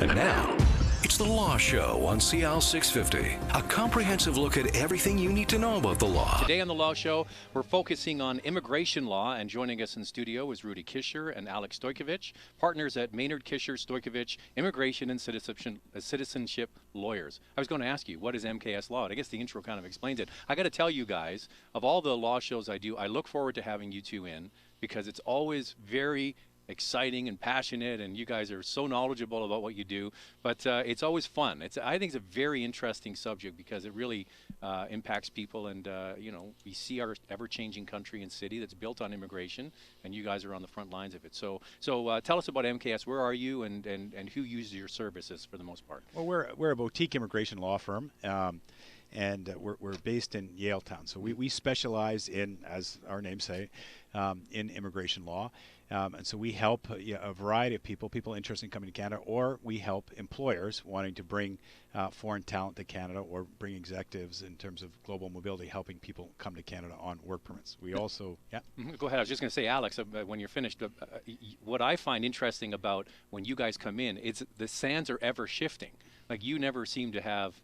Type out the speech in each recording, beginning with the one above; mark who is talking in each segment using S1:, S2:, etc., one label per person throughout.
S1: And now, it's The Law Show on CL 650. A comprehensive look at everything you need to know about the law.
S2: Today on The Law Show, we're focusing on immigration law, and joining us in studio is Rudy Kisher and Alex Stojkovic, partners at Maynard Kisher Stojkovic, Immigration and Citizenship Lawyers. I was going to ask you, what is MKS Law? And I guess the intro kind of explains it. I got to tell you guys, of all the law shows I do, I look forward to having you two in because it's always very exciting and passionate, and you guys are so knowledgeable about what you do, but it's always fun. I think it's a very interesting subject because it really impacts people, and we see our ever-changing country and city that's built on immigration, and you guys are on the front lines of it. So tell us about MKS. Where are you, and who uses your services for the most part?
S3: Well, we're a boutique immigration law firm. And we're based in Yaletown. So we specialize in, as our names say, in immigration law. And so we help a variety of people interested in coming to Canada, or we help employers wanting to bring foreign talent to Canada, or bring executives in terms of global mobility, helping people come to Canada on work permits. We also,
S2: Go ahead. I was just going to say, Alex, when you're finished, what I find interesting about when you guys come in is the sands are ever shifting. Like, you never seem to have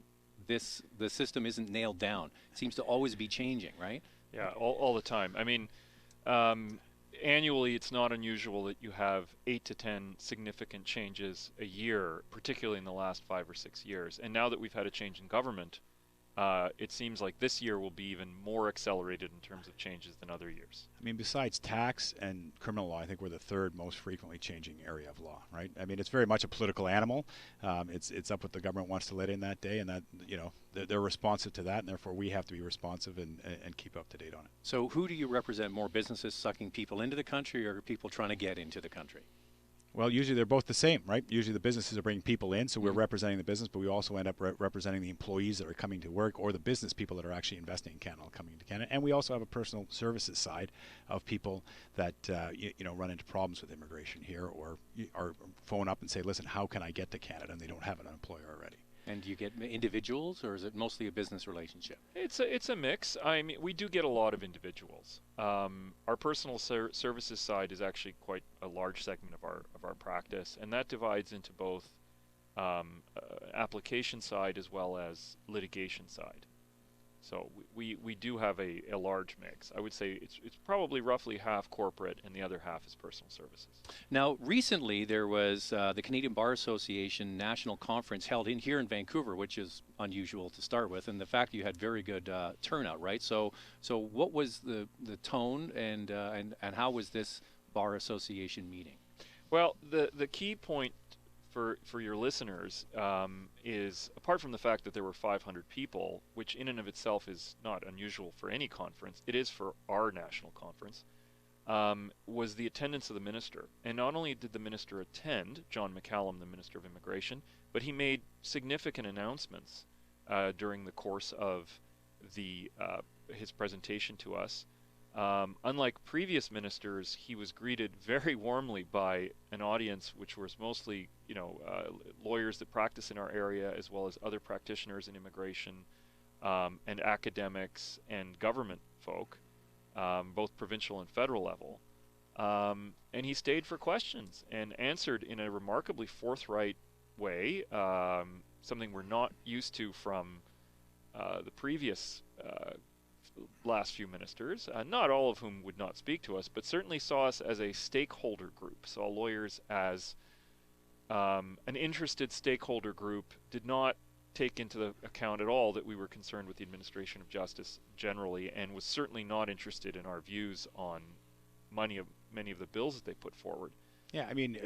S2: the system isn't nailed down. It seems to always be changing, right?
S4: Yeah, all the time. I mean, annually, it's not unusual that you have 8 to 10 significant changes a year, particularly in the last 5 or 6 years. And now that we've had a change in government, it seems like this year will be even more accelerated in terms of changes than other years.
S3: I mean, besides tax and criminal law, I think we're the third most frequently changing area of law, right? I mean, it's very much a political animal. It's up what the government wants to let in that day, and that, they're responsive to that, and therefore we have to be responsive and keep up to date on it.
S2: So who do you represent? More businesses sucking people into the country, or people trying to get into the country?
S3: Well, usually they're both the same, right? Usually the businesses are bringing people in, so we're representing the business, but we also end up representing the employees that are coming to work, or the business people that are actually investing in Canada coming to Canada. And we also have a personal services side of people that run into problems with immigration here, or phone up and say, listen, how can I get to Canada? And they don't have an employer already.
S2: And do you get individuals, or is it mostly a business relationship?
S4: It's a mix. I mean, we do get a lot of individuals. Our personal services side is actually quite a large segment of our practice, and that divides into both application side as well as litigation side. So we do have a large mix. I would say it's probably roughly half corporate and the other half is personal services.
S2: Now, recently there was the Canadian Bar Association National Conference held here in Vancouver, which is unusual to start with, and the fact you had very good turnout, right? So what was the tone, and how was this Bar Association meeting?
S4: Well, the key point for your listeners is, apart from the fact that there were 500 people, which in and of itself is not unusual for any conference, it is for our national conference, was the attendance of the minister. And not only did the minister attend, John McCallum, the Minister of Immigration, but he made significant announcements during the course of his presentation to us. Unlike previous ministers, he was greeted very warmly by an audience which was mostly, lawyers that practice in our area, as well as other practitioners in immigration, and academics and government folk, both provincial and federal level. And he stayed for questions and answered in a remarkably forthright way, something we're not used to from the previous last few ministers, not all of whom would not speak to us, but certainly saw us as a stakeholder group, saw lawyers as an interested stakeholder group, did not take into account at all that we were concerned with the administration of justice generally, and was certainly not interested in our views on many of the bills that they put forward.
S3: Yeah, I mean,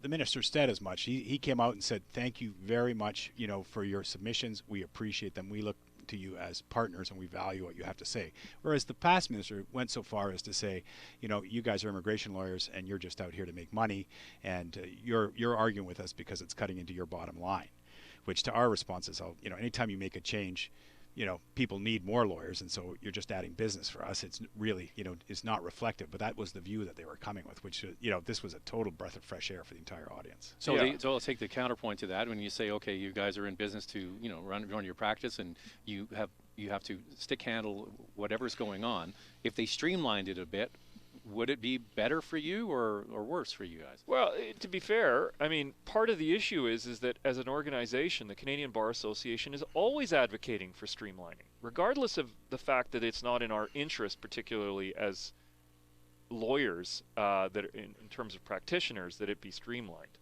S3: the minister said as much. He came out and said, thank you very much, for your submissions. We appreciate them. We look to you as partners, and we value what you have to say. Whereas the past minister went so far as to say, you guys are immigration lawyers, and you're just out here to make money, and you're arguing with us because it's cutting into your bottom line. Which to our response is, anytime you make a change, people need more lawyers, and so you're just adding business for us. It's really, is not reflective. But that was the view that they were coming with, which, this was a total breath of fresh air for the entire audience.
S2: So, so I'll take the counterpoint to that. When you say, okay, you guys are in business to, run your practice, and you have to stick handle whatever's going on. If they streamlined it a bit, would it be better for you or worse for you guys?
S4: Well, to be fair, I mean, part of the issue is that as an organization, the Canadian Bar Association is always advocating for streamlining, regardless of the fact that it's not in our interest, particularly as lawyers, that in terms of practitioners, that it be streamlined.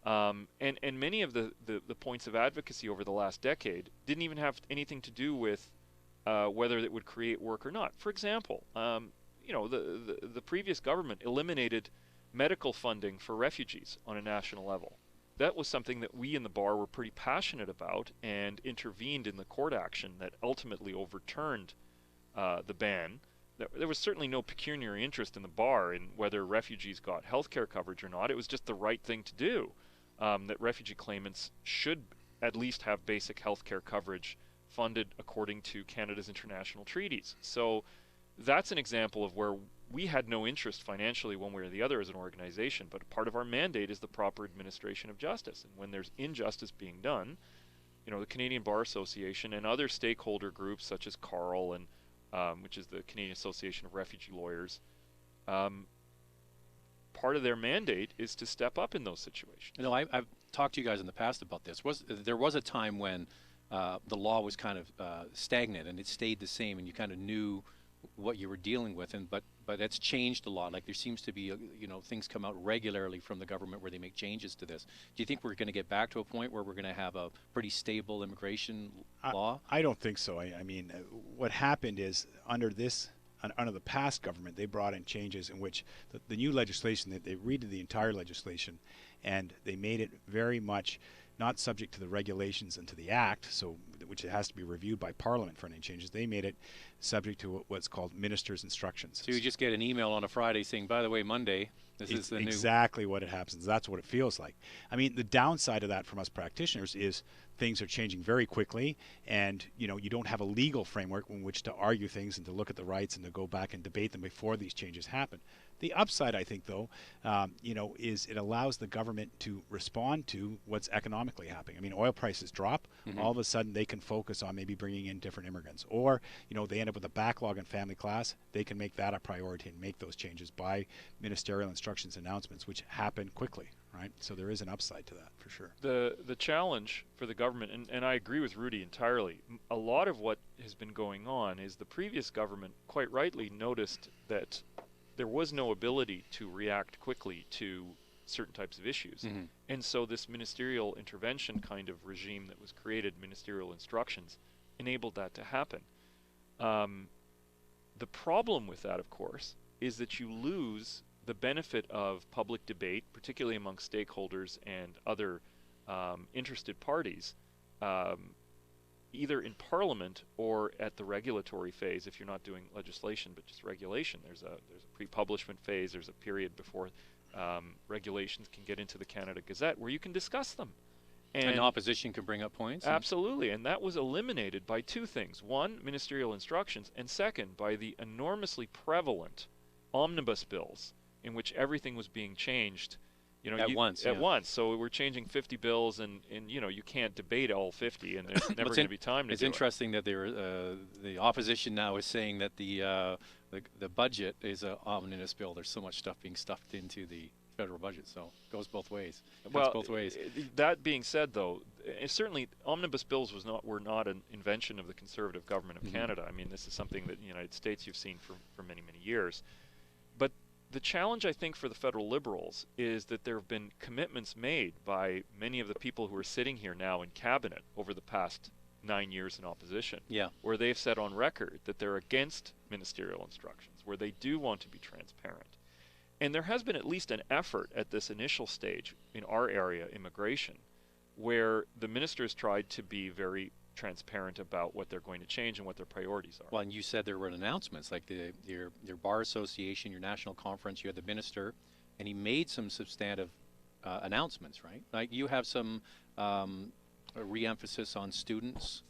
S4: And many of the points of advocacy over the last decade didn't even have anything to do with whether it would create work or not. For example, the previous government eliminated medical funding for refugees on a national level. That was something that we in the bar were pretty passionate about and intervened in the court action that ultimately overturned the ban. There was certainly no pecuniary interest in the bar in whether refugees got health care coverage or not. It was just the right thing to do, that refugee claimants should at least have basic health care coverage funded according to Canada's international treaties. So that's an example of where we had no interest financially one way or the other as an organization, but part of our mandate is the proper administration of justice. And when there's injustice being done, the Canadian Bar Association and other stakeholder groups such as CARL and which is the Canadian Association of Refugee Lawyers, part of their mandate is to step up in those situations.
S2: I've talked to you guys in the past about this. There was a time when the law was kind of stagnant and it stayed the same, and you kind of knew what you were dealing with, but it's changed a lot. Like there seems to be things come out regularly from the government where they make changes to this. Do you think we're going to get back to a point where we're going to have a pretty stable immigration law?
S3: I don't think so. I mean, what happened is under the past government, they brought in changes in which the new legislation, that they redid the entire legislation, and they made it very much not subject to the regulations and to the Act, which it has to be reviewed by Parliament for any changes. They made it subject to what's called minister's instructions.
S2: So you just get an email on a Friday saying, by the way, Monday, this is the new...
S3: Exactly what it happens. That's what it feels like. I mean, the downside of that from us practitioners is things are changing very quickly, and you don't have a legal framework in which to argue things and to look at the rights and to go back and debate them before these changes happen. The upside, I think, though, is it allows the government to respond to what's economically happening. I mean, oil prices drop. Mm-hmm. All of a sudden, they can focus on maybe bringing in different immigrants. Or, they end up with a backlog in family class. They can make that a priority and make those changes by ministerial instructions announcements, which happen quickly, right? So there is an upside to that, for sure.
S4: The challenge for the government, and I agree with Rudy entirely, a lot of what has been going on is the previous government quite rightly noticed that there was no ability to react quickly to certain types of issues. Mm-hmm. And so this ministerial intervention kind of regime that was created, ministerial instructions, enabled that to happen. The problem with that, of course, is that you lose the benefit of public debate, particularly among stakeholders and other interested parties, either in Parliament or at the regulatory phase. If you're not doing legislation but just regulation, there's a pre-publishment phase. There's a period before regulations can get into the Canada Gazette where you can discuss them.
S2: And opposition can bring up points?
S4: Absolutely, and that was eliminated by two things. One, ministerial instructions, and second, by the enormously prevalent omnibus bills in which everything was being changed
S2: at once.
S4: So we're changing 50 bills, and you can't debate all 50, and there's never going to be time to do it.
S2: It's interesting that the opposition now is saying that the budget is an omnibus bill. There's so much stuff being stuffed into the federal budget, so it goes both ways.
S4: That being said, though, certainly omnibus bills were not an invention of the Conservative government of Canada. I mean, this is something that in the United States you've seen for many, many years. But the challenge, I think, for the federal Liberals is that there have been commitments made by many of the people who are sitting here now in cabinet over the past 9 years in opposition, where they've said on record that they're against ministerial instructions, where they do want to be transparent. And there has been at least an effort at this initial stage in our area, immigration, where the ministers tried to be very transparent about what they're going to change and what their priorities are.
S2: Well, and you said there were announcements, like your bar association, your national conference, you had the minister, and he made some substantive announcements, right? Like you have some re-emphasis on students,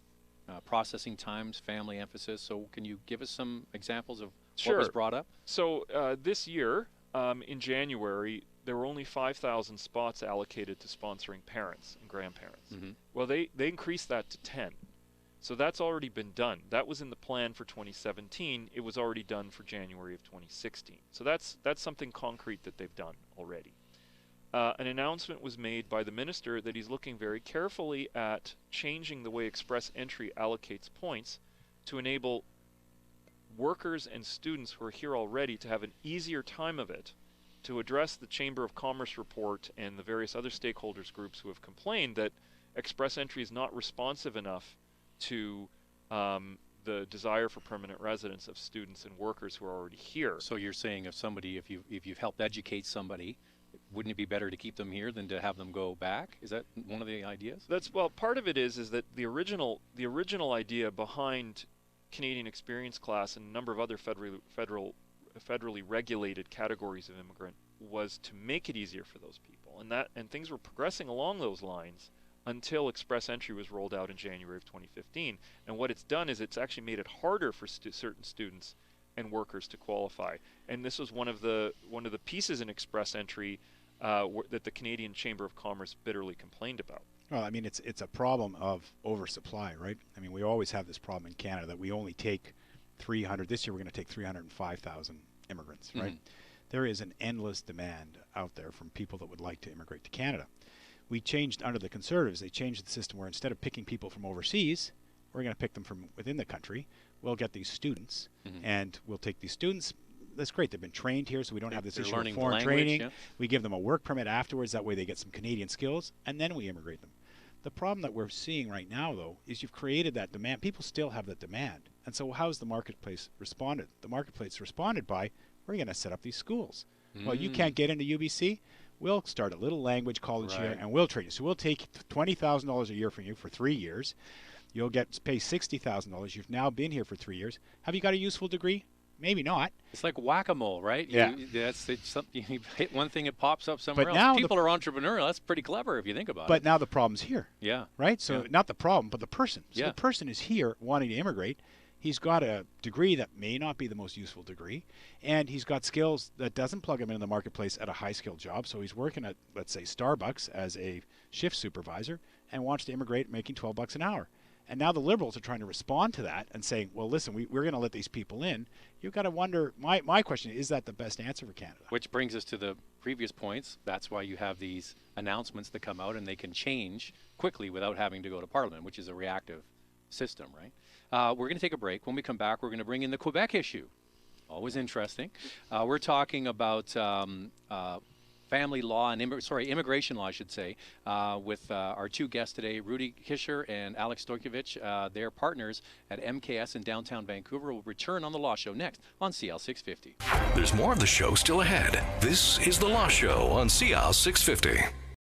S2: processing times, family emphasis. So can you give us some examples of what was brought up?
S4: So this year, in January, there were only 5,000 spots allocated to sponsoring parents and grandparents. Mm-hmm. Well, they increased that to 10. So that's already been done. That was in the plan for 2017. It was already done for January of 2016. So that's something concrete that they've done already. An announcement was made by the minister that he's looking very carefully at changing the way Express Entry allocates points to enable workers and students who are here already to have an easier time of it, to address the Chamber of Commerce report and the various other stakeholders groups who have complained that Express Entry is not responsive enough to the desire for permanent residence of students and workers who are already here.
S2: So you're saying if you've helped educate somebody, wouldn't it be better to keep them here than to have them go back? Is that one of the ideas?
S4: Well, part of it is that the original idea behind Canadian Experience Class and a number of other federally regulated categories of immigrant was to make it easier for those people, and things were progressing along those lines until Express Entry was rolled out in January of 2015. And what it's done is it's actually made it harder for certain students and workers to qualify. And this was one of the pieces in Express Entry that the Canadian Chamber of Commerce bitterly complained about.
S3: Well, I mean, it's a problem of oversupply, right? I mean, we always have this problem in Canada that we only take 300. This year we're going to take 305,000 immigrants, right?
S2: Mm-hmm.
S3: There is an endless demand out there from people that would like to immigrate to Canada. We changed, under the Conservatives, they changed the system where instead of picking people from overseas, we're going to pick them from within the country. We'll get these students, and we'll take these students. That's great. They've been trained here, so we don't have this issue of foreign training. Yeah. We give them a work permit afterwards. That way they get some Canadian skills, and then we immigrate them. The problem that we're seeing right now, though, is you've created that demand. People still have that demand. And so how's the marketplace responded? The marketplace responded by, we're going to set up these schools. Well, you can't get into UBC. We'll start a little language college here, and we'll train you. So we'll take $20,000 a year from you for 3 years. You'll pay $60,000. You've now been here for 3 years. Have you got a useful degree? Maybe not.
S2: It's like whack-a-mole, right?
S3: Yeah.
S2: It's something, you hit one thing, it pops up somewhere else.
S3: Now
S2: people are entrepreneurial. That's pretty clever if you think about it.
S3: But now the problem's here.
S2: Yeah.
S3: Right? So not the problem, but the person. So the person is here wanting to immigrate. He's got a degree that may not be the most useful degree, and he's got skills that doesn't plug him into the marketplace at a high-skilled job. So he's working at, let's say, Starbucks as a shift supervisor and wants to immigrate making $12 an hour. And now the Liberals are trying to respond to that and saying, well, listen, we're going to let these people in. You've got to wonder, my question is that the best answer for Canada? Which
S2: brings us to the previous points. That's why you have these announcements that come out, and they can change quickly without having to go to Parliament, which is a reactive system, right? We're going to take a break. When we come back, we're going to bring in the Quebec issue. Always interesting. We're talking about family law and immigration law, I should say, with our two guests today, Rudy Kisher and Alex Stojkovic. They're partners at MKS in downtown Vancouver. We'll return on The Law Show next on CL 650.
S1: There's more of the show still ahead. This is The Law Show on CL 650.